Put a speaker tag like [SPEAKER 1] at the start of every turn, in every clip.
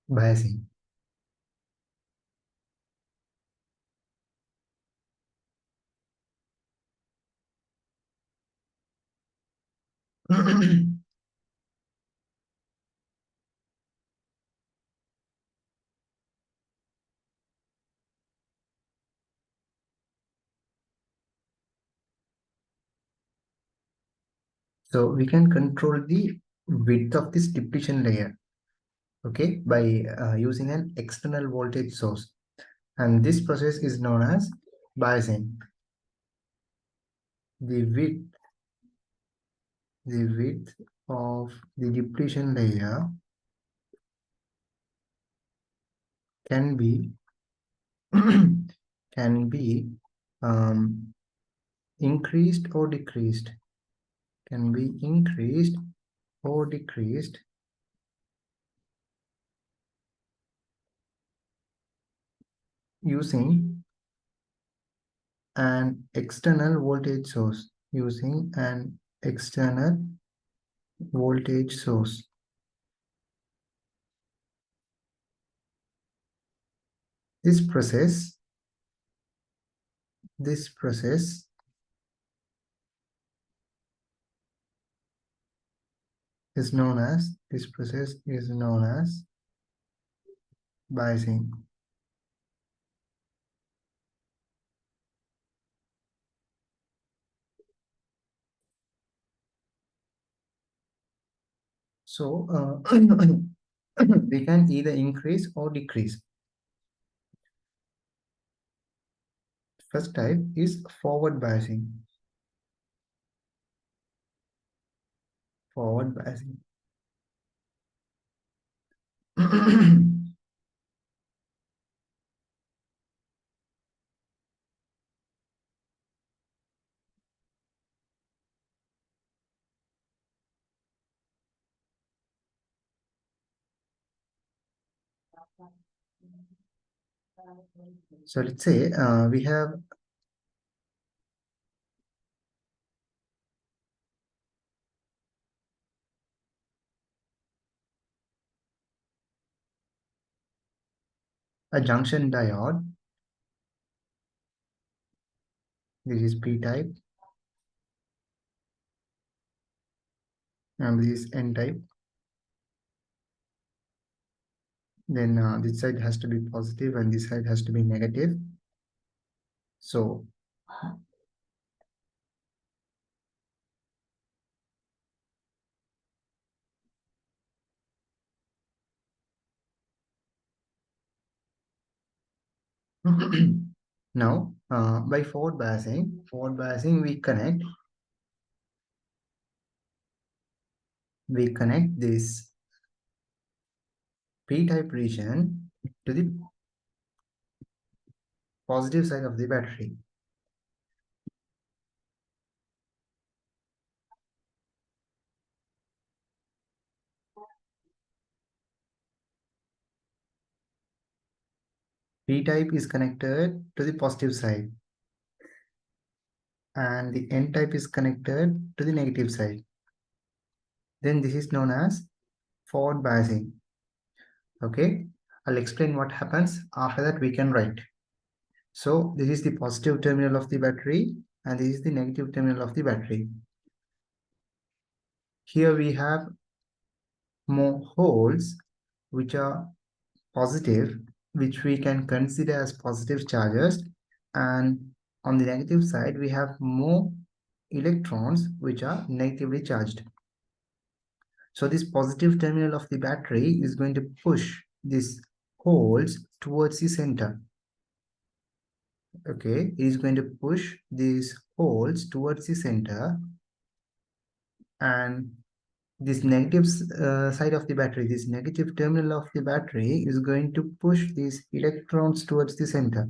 [SPEAKER 1] biasing. So we can control the width of this depletion layer, okay, by using an external voltage source. And this process is known as biasing. The width of the depletion layer can be can be increased or decreased. Can be increased or decreased using an external voltage source. Using an external voltage source. This process is known as biasing. So we can either increase or decrease. First type is forward biasing. Forward biasing. So let's say we have a junction diode. This is P type and this is N type. Then this side has to be positive and this side has to be negative. So now by forward biasing we connect this P-type region to the positive side of the battery. P-type is connected to the positive side and the N-type is connected to the negative side. Then this is known as forward biasing. Okay, I'll explain what happens. After that we can write. So this is the positive terminal of the battery and this is the negative terminal of the battery. Here we have more holes which are positive, which we can consider as positive charges, and on the negative side we have more electrons which are negatively charged. So this positive terminal of the battery is going to push these holes towards the center. Okay, it is going to push these holes towards the center, and this negative side of the battery, this negative terminal of the battery is going to push these electrons towards the center.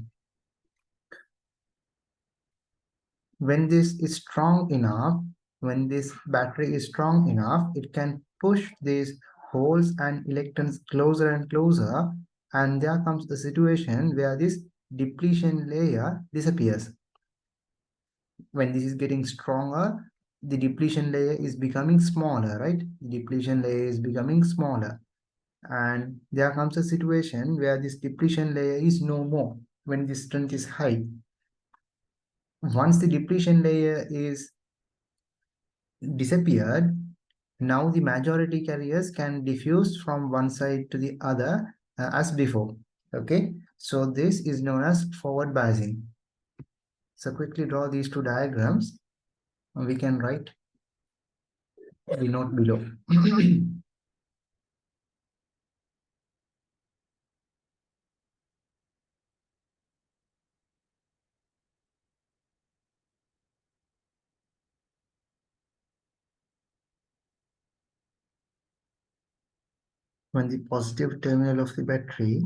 [SPEAKER 1] When this is strong enough, when this battery is strong enough, it can push these holes and electrons closer and closer, and there comes a situation where this depletion layer disappears. When this is getting stronger, the depletion layer is becoming smaller, right? The depletion layer is becoming smaller. And there comes a situation where this depletion layer is no more when the strength is high. Once the depletion layer is disappeared, now the majority carriers can diffuse from one side to the other as before. Okay, so this is known as forward biasing. So quickly draw these two diagrams. We can write the note below. When the positive terminal of the battery,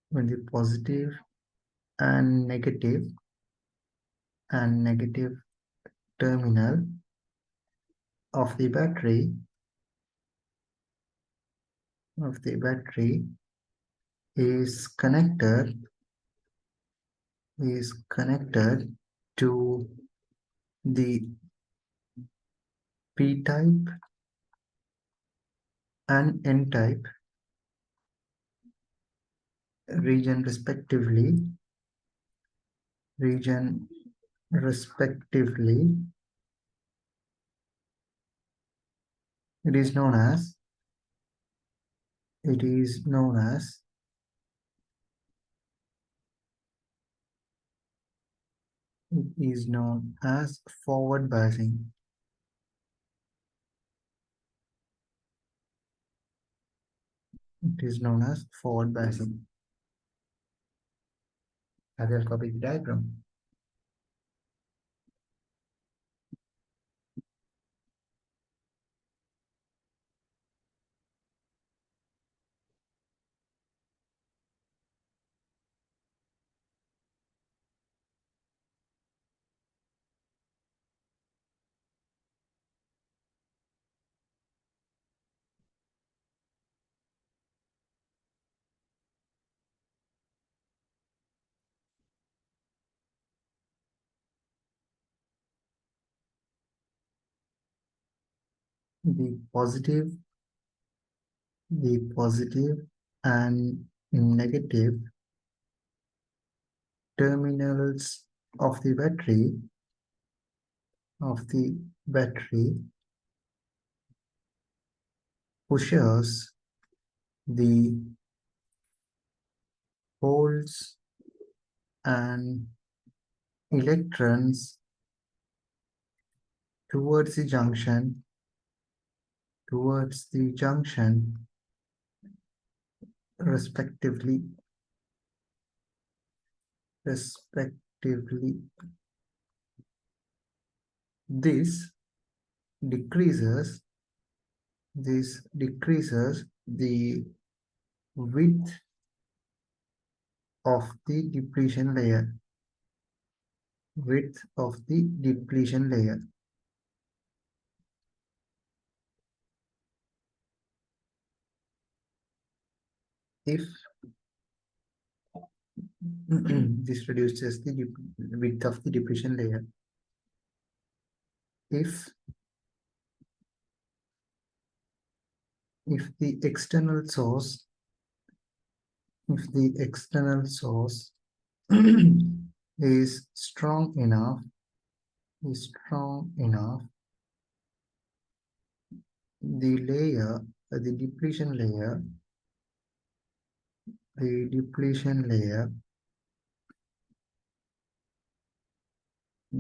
[SPEAKER 1] when the positive and negative terminal of the battery is connected to the p-type and n-type region respectively, it is known as it is known as forward biasing. It is known as forward biasing. I will copy the diagram. The positive and negative terminals of the battery pushes the holes and electrons towards the junction respectively. This decreases the width of the depletion layer. If this reduces the width of the depletion layer. If the external source is strong enough, the depletion layer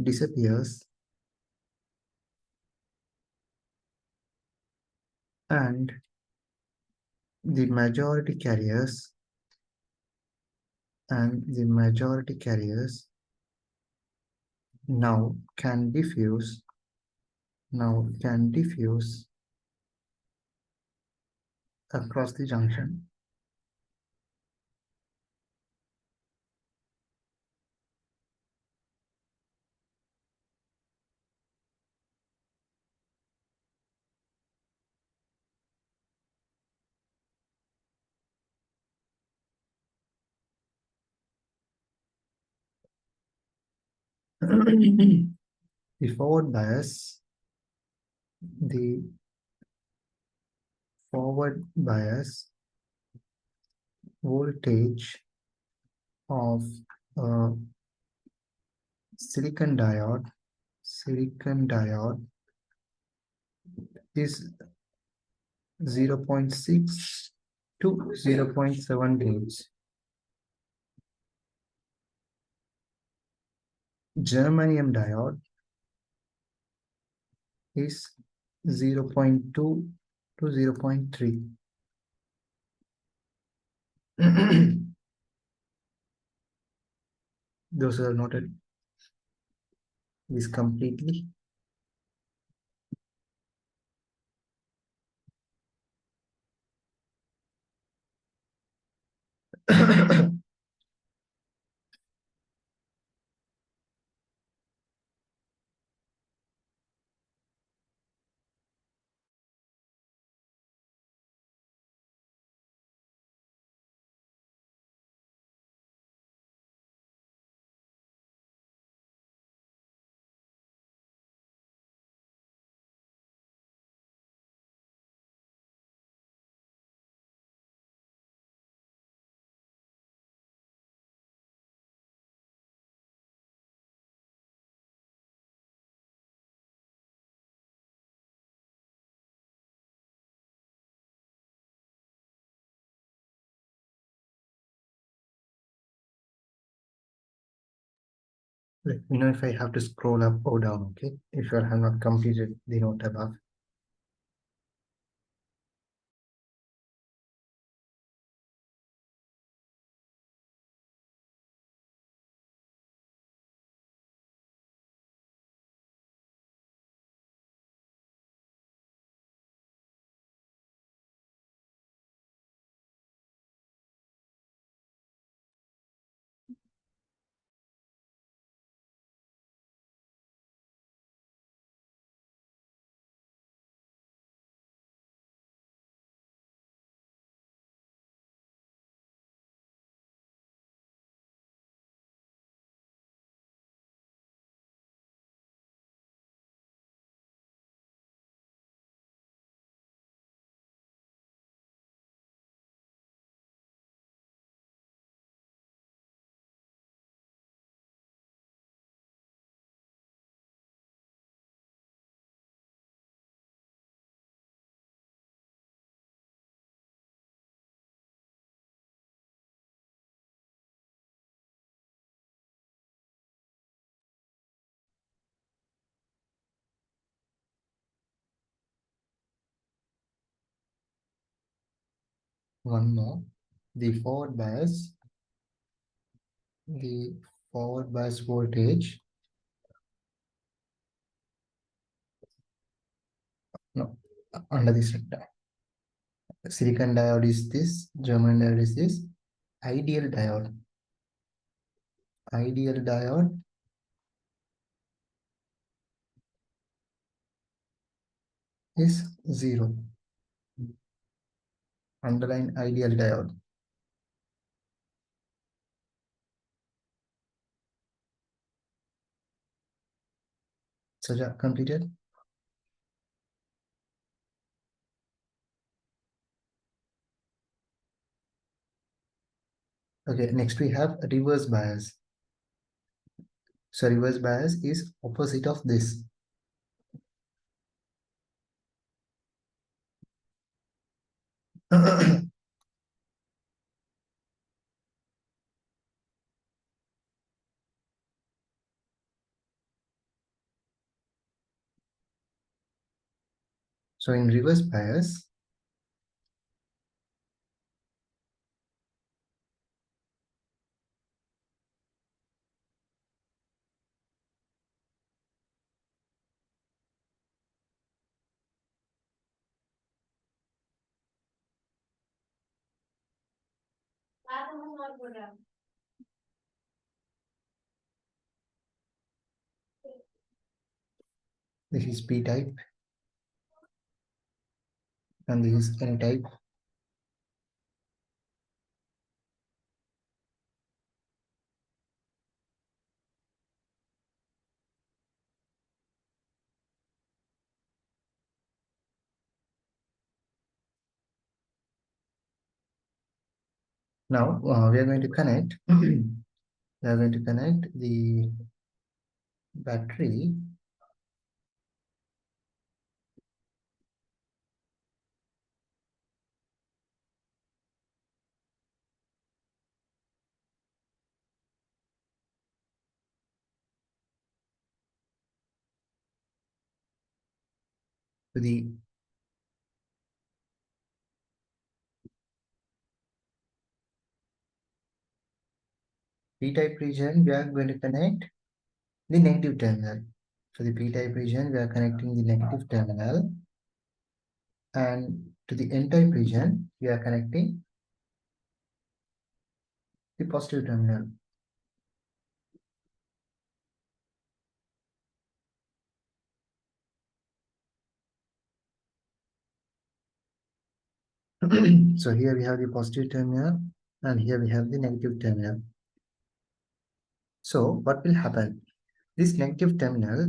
[SPEAKER 1] disappears and the majority carriers now can diffuse across the junction. The forward bias the forward bias voltage of uh, silicon diode is 0.6 to 0.7 volts. Germanium diode is 0.2 to 0.3. Those are noted this completely. Let me know if I have to scroll up or down, okay? If you have not completed the note above. One more. The the forward bias voltage. No, under this sector. Silicon diode is this, German diode is this. Ideal diode. Ideal diode is 0. Underline ideal diode. Saja, completed? Okay, next we have reverse bias. So reverse bias is opposite of this. So in reverse bias, this is P type and this is N type. Now we are going to connect. We are going to connect the battery to the P-type region. We are going to connect the negative terminal. For the P-type region, we are connecting the negative terminal, and to the N-type region, we are connecting the positive terminal. So here we have the positive terminal, and here we have the negative terminal. So what will happen? This negative terminal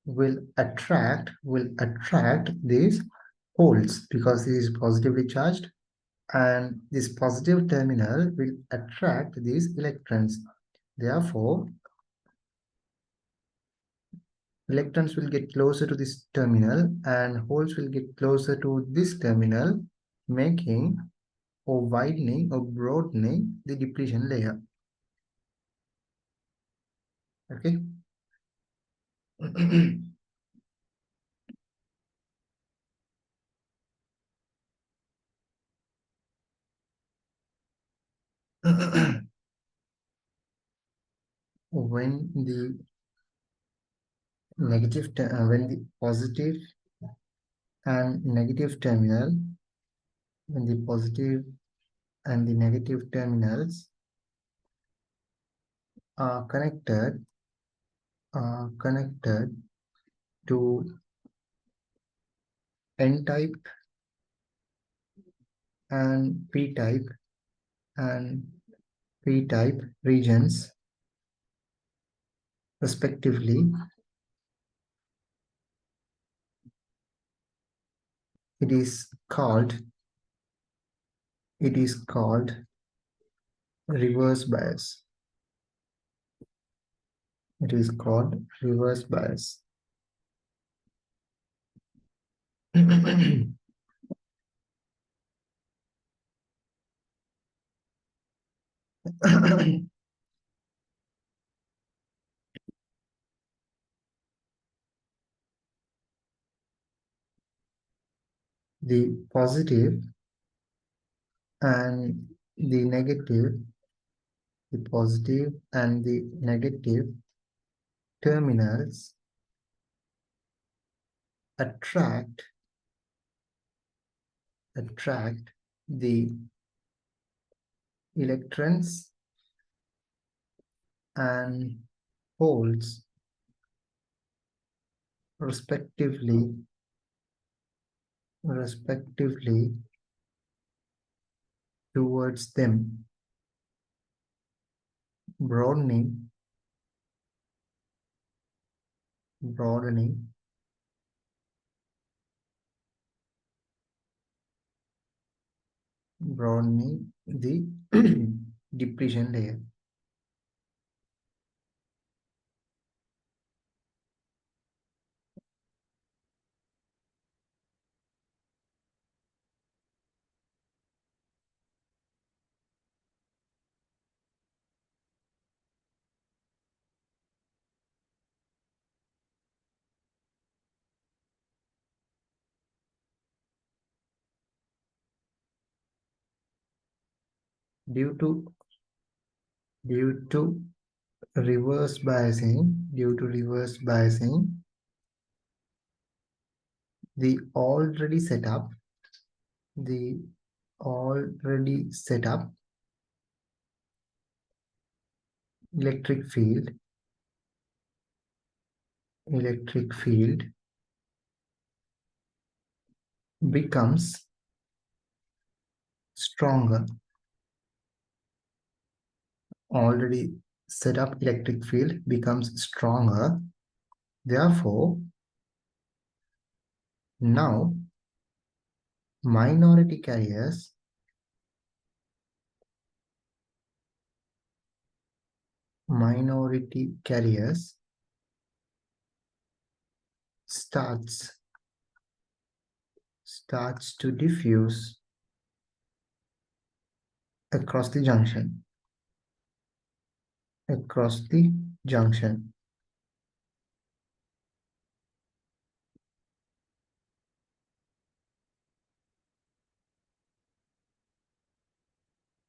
[SPEAKER 1] will attract these holes because it is positively charged, and this positive terminal will attract these electrons. Therefore, electrons will get closer to this terminal and holes will get closer to this terminal, making or widening or broadening the depletion layer. Okay. When the when the positive and negative terminal, when the positive and the negative terminals are connected to N-type and P-type and P-type regions respectively, it is called reverse bias. It is called reverse bias. The positive and the negative, the positive and the negative terminals attract the electrons and holes respectively towards them, broadening the depletion layer. Due to due to reverse biasing, the already set up electric field becomes stronger. Already set up electric field becomes stronger. Therefore, now minority carriers starts to diffuse across the junction.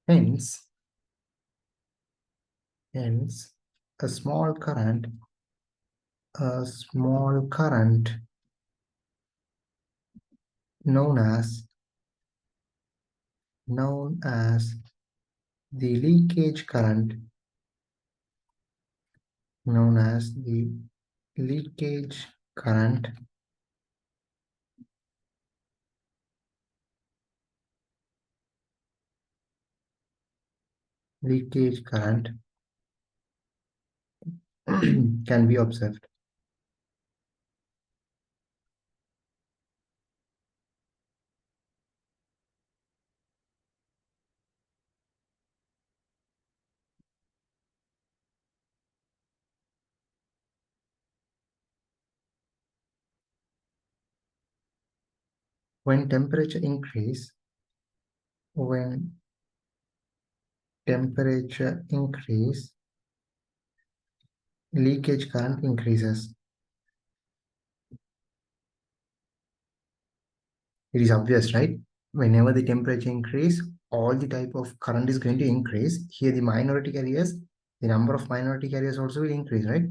[SPEAKER 1] Hence, hence a small current known as the leakage current known as the leakage current leakage current can be observed. When temperature increase, leakage current increases. It is obvious, right? Whenever the temperature increase, all the type of current is going to increase. Here the minority carriers, the number of minority carriers also will increase, right?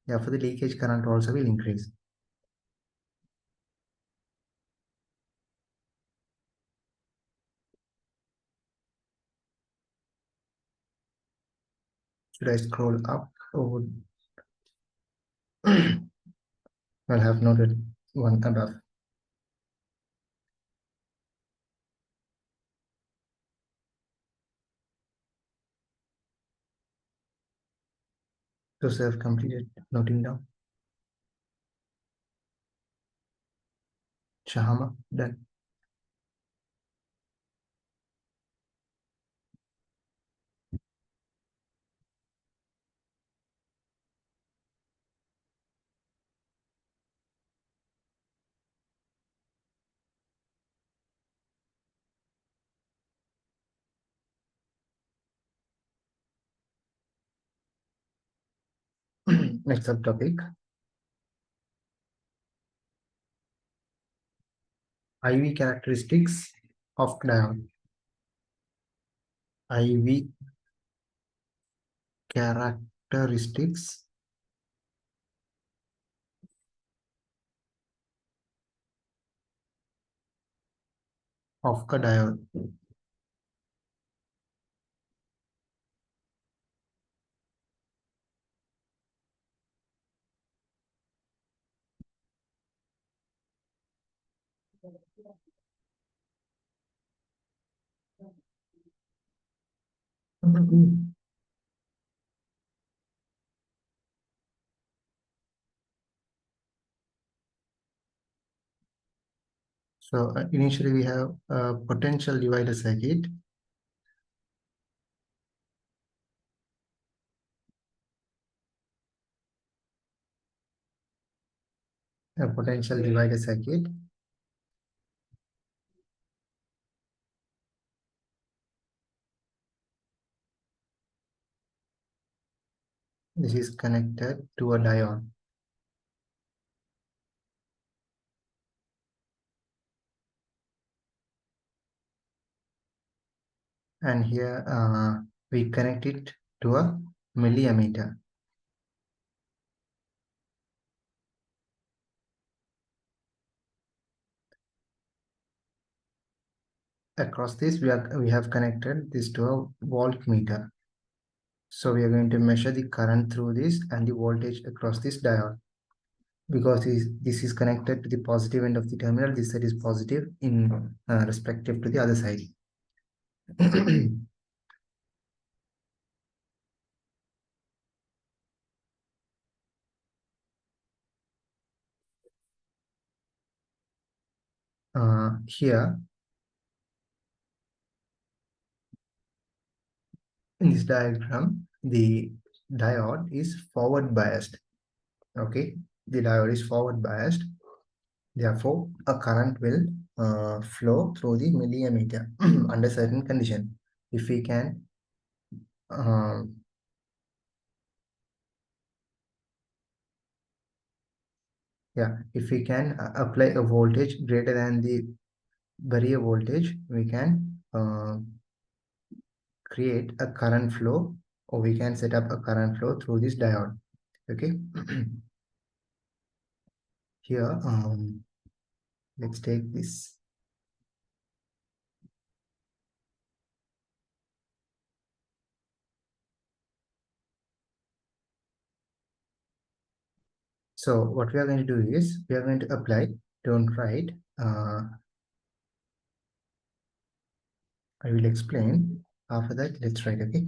[SPEAKER 1] Therefore, the leakage current also will increase. Should I scroll up or I'll have noted one above. So I have completed noting down. Shahama, done. Next subtopic, IV characteristics of diode. IV characteristics of a diode. So initially we have a potential divider circuit. A potential divider circuit. This is connected to a diode. And here we connect it to a milliammeter. Across this, we have connected this to a voltmeter. So we are going to measure the current through this and the voltage across this diode. Because this is connected to the positive end of the terminal, this side is positive in respective to the other side. Here in this diagram, the diode is forward biased. Okay, the diode is forward biased. Therefore, a current will flow through the millimeter under certain condition. If we can, uh, if we can apply a voltage greater than the barrier voltage, we can create a current flow, or we can set up a current flow through this diode. Okay. Here, let's take this. So what we are going to do is we are going to apply, don't write, I will explain. After that, let's write. Okay.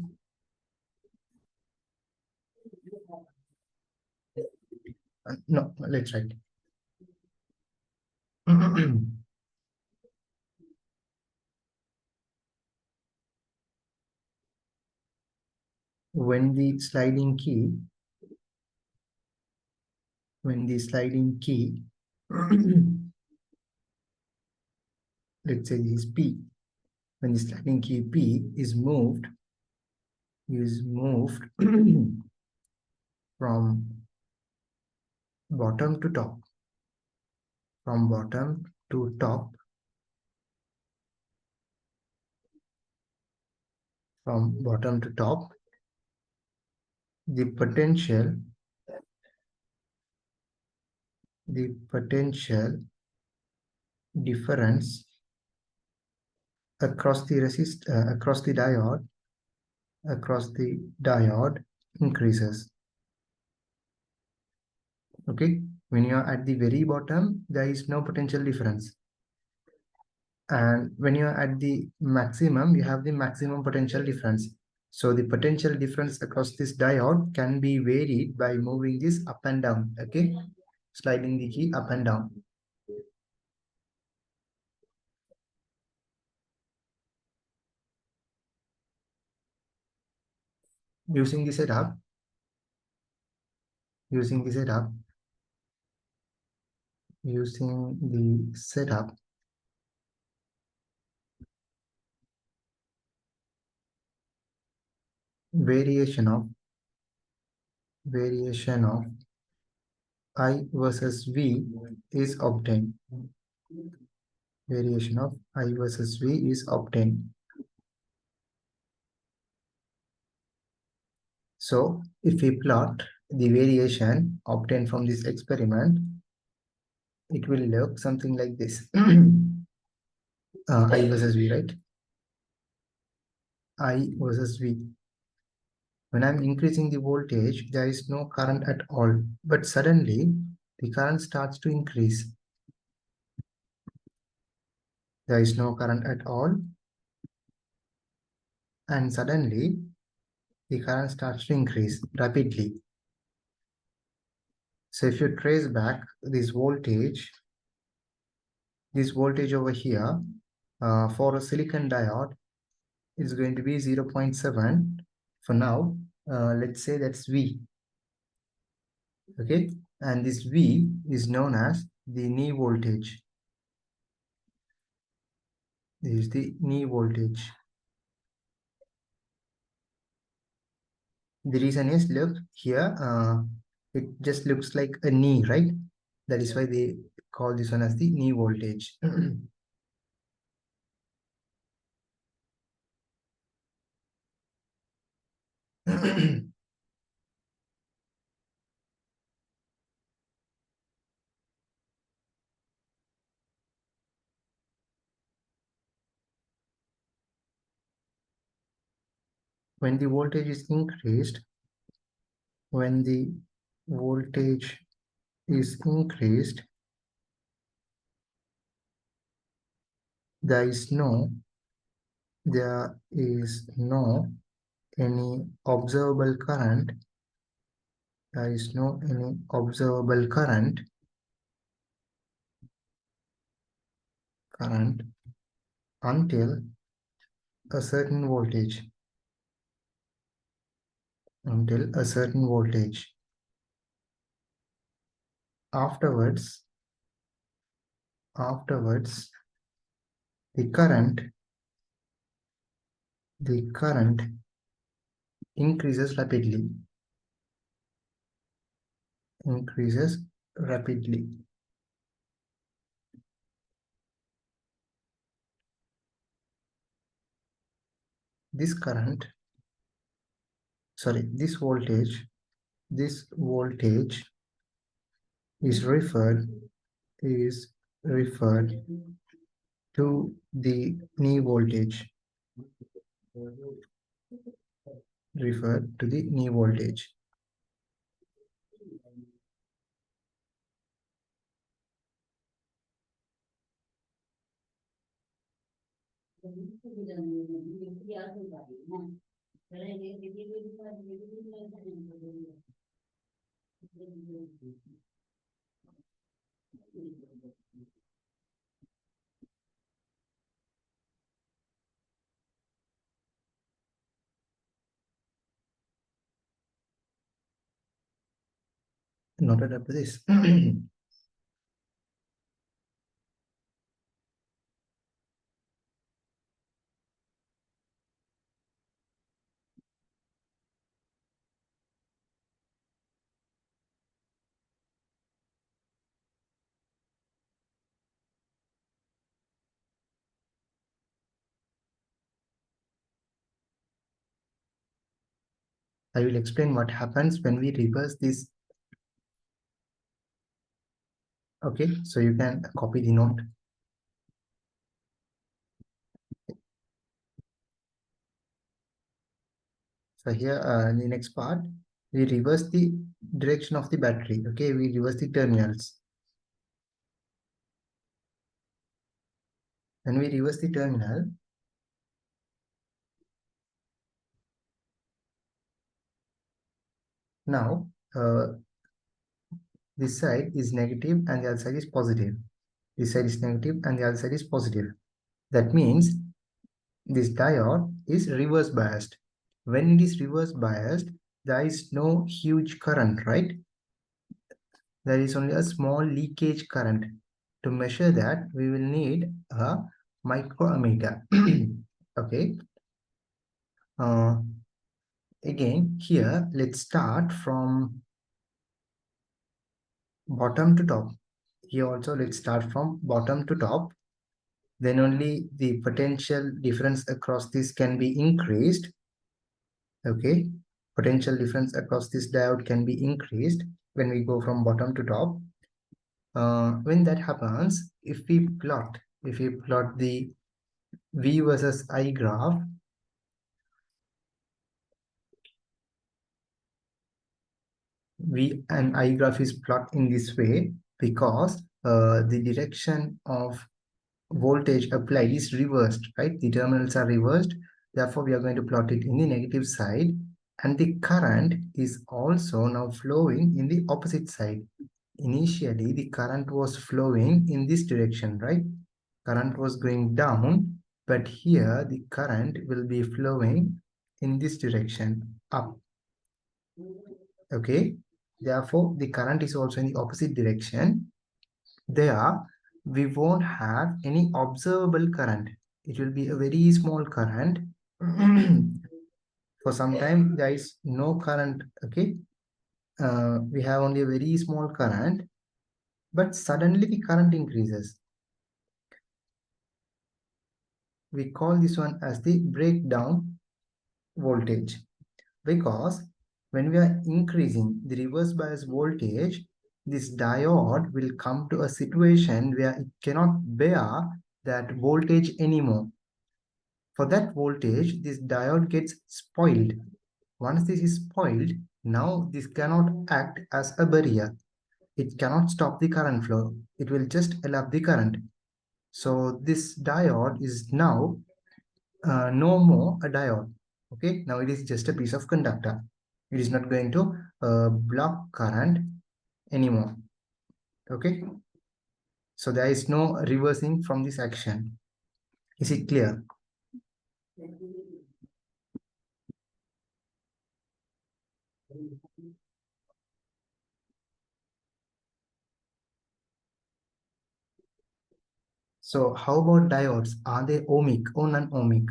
[SPEAKER 1] No, let's write. When the sliding key, when the sliding key, let's say this is P, when the sliding key P is moved from bottom to top, from bottom to top, from bottom to top, the potential difference across the across the diode increases. Okay, when you are at the very bottom, there is no potential difference, and when you are at the maximum, you have the maximum potential difference. So the potential difference across this diode can be varied by moving this up and down. Okay, sliding the key up and down. Using the setup, using the setup, using the setup, variation of I versus V is obtained. Variation of I versus V is obtained. So if we plot the variation obtained from this experiment, it will look something like this. I versus V, right? I versus V. When I'm increasing the voltage, there is no current at all. But suddenly, the current starts to increase. There is no current at all. And suddenly, the current starts to increase rapidly. So if you trace back this voltage over here, for a silicon diode, is going to be 0.7 for now. Let's say that's V. Okay, and this V is known as the knee voltage. This is the knee voltage. The reason is, look here, it just looks like a knee, right? That is why they call this one as the knee voltage. When the voltage is increased, when the voltage is increased, there is no any observable current. There is no any observable current until a certain voltage. until a certain voltage. Afterwards, afterwards, the current increases rapidly, increases rapidly. This current, sorry, this voltage is is referred to the knee voltage, referred to the knee voltage. Noted up to this. I will explain what happens when we reverse this. Okay, so you can copy the note. So here in the next part, we reverse the direction of the battery. Okay, we reverse the terminals. When we reverse the terminal, now this side is negative and the other side is positive. This side is negative and the other side is positive. That means this diode is reverse biased. When it is reverse biased, there is no huge current, right? There is only a small leakage current. To measure that, we will need a microammeter. Okay. Again, here, let's start from bottom to top. Here also, let's start from bottom to top. Then only the potential difference across this can be increased. Okay. Potential difference across this diode can be increased when we go from bottom to top. When that happens, if we plot the V versus I graph, V and I graph is plot in this way because the direction of voltage applied is reversed, right? The terminals are reversed. Therefore, we are going to plot it in the negative side, and the current is also now flowing in the opposite side. Initially, the current was flowing in this direction, right? Current was going down, but here the current will be flowing in this direction, up. Okay, therefore the current is also in the opposite direction. There we won't have any observable current. It will be a very small current. For some time there is no current. Okay, we have only a very small current, but suddenly the current increases. We call this one as the breakdown voltage, because when we are increasing the reverse bias voltage, this diode will come to a situation where it cannot bear that voltage anymore. For that voltage, this diode gets spoiled. Once this is spoiled, now this cannot act as a barrier. It cannot stop the current flow. It will just allow the current. So this diode is now no more a diode. Okay, now it is just a piece of conductor. It is not going to block current anymore. Okay, so there is no reversing from this action. Is it clear? So how about diodes? Are they ohmic or non-ohmic?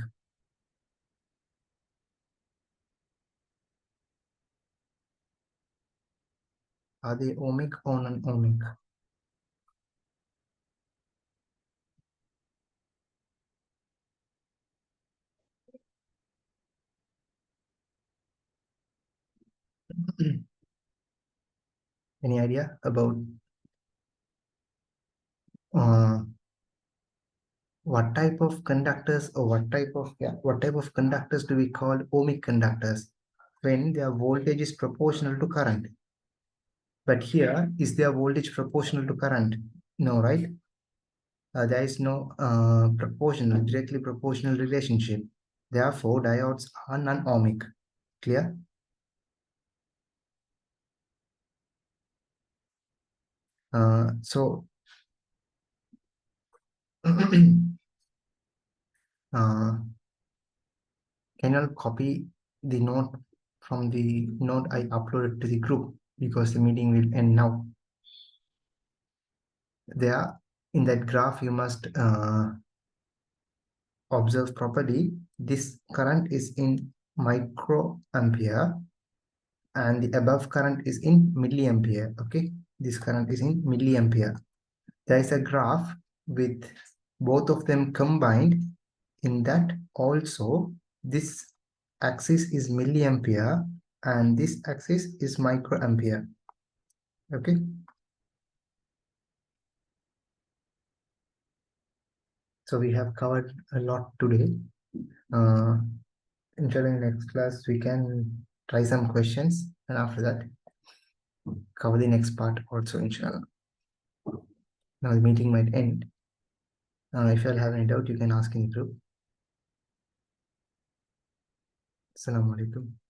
[SPEAKER 1] Are they ohmic or non-ohmic? Any idea about uh, what type of conductors or what type of conductors do we call ohmic conductors when their voltage is proportional to current? But here, is their voltage proportional to current? No, right? There is no directly proportional relationship. Therefore, diodes are non-ohmic. Clear? So, uh, can you copy the note from the note I uploaded to the group because the meeting will end now. There, in that graph, you must observe properly. This current is in microampere and the above current is in milliampere. Okay, this current is in milliampere. There is a graph with both of them combined. In that also this axis is milliampere and this axis is microampere. Okay, so we have covered a lot today. uh, Inshallah, in next class we can try some questions and after that cover the next part also, inshallah. Now the meeting might end. If you all have any doubt, you can ask in the group. Assalamu alaikum.